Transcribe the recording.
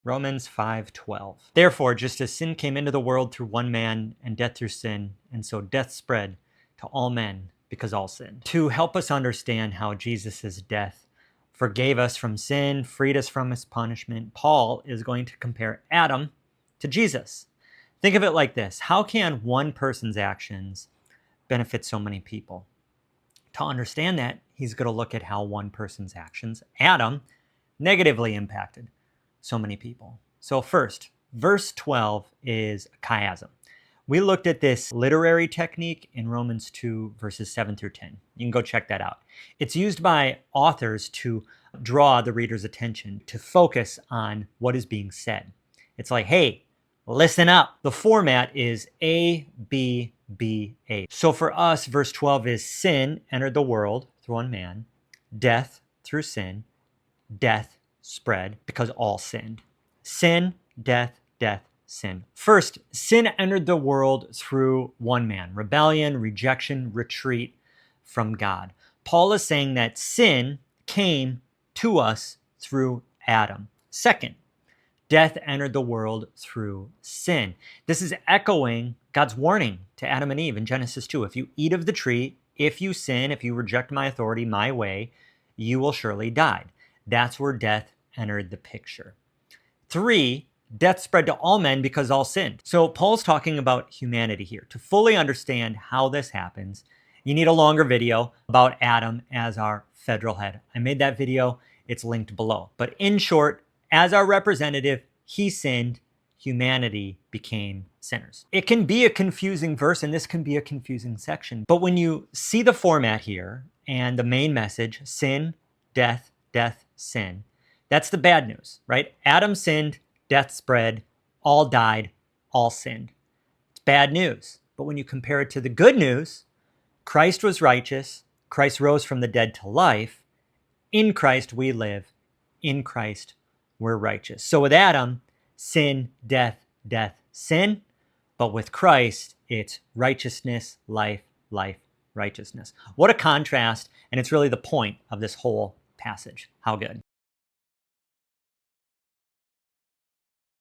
Romans 5:12. Therefore, just as sin came into the world through one man and death through sin, and so death spread to all men because all sinned. To help us understand how Jesus' death forgave us from sin, freed us from his punishment, Paul is going to compare Adam to Jesus. Think of it like this. How can one person's actions benefit so many people? To understand that, he's going to look at how one person's actions, Adam, negatively impacted so many people. So first, verse 12 is a chiasm. We looked at this literary technique in Romans 2, verses 7 through 10. You can go check that out. It's used by authors to draw the reader's attention, to focus on what is being said. It's like, hey, listen up. The format is A, B, B, A. So for us, verse 12 is sin entered the world through one man, death through sin, death spread because all sinned. Sin, death, death, sin. First, sin entered the world through one man. Rebellion, rejection, retreat from God. Paul is saying that sin came to us through Adam. Second, death entered the world through sin. This is echoing God's warning to Adam and Eve in Genesis 2. If you eat of the tree, if you sin, if you reject my authority, my way, you will surely die. That's where death entered the picture. 3, death spread to all men because all sinned. So Paul's talking about humanity here. To fully understand how this happens, you need a longer video about Adam as our federal head. I made that video. It's linked below. But in short, as our representative, he sinned. Humanity became sinners. It can be a confusing verse, and this can be a confusing section. But when you see the format here and the main message, sin, death, death, sin, that's the bad news, right? Adam sinned, death spread, all died, all sinned. It's bad news. But when you compare it to the good news, Christ was righteous, Christ rose from the dead to life, in Christ we live, in Christ we're righteous. So with Adam, sin, death, death, sin. But with Christ, it's righteousness, life, life, righteousness. What a contrast, and it's really the point of this whole passage. How good.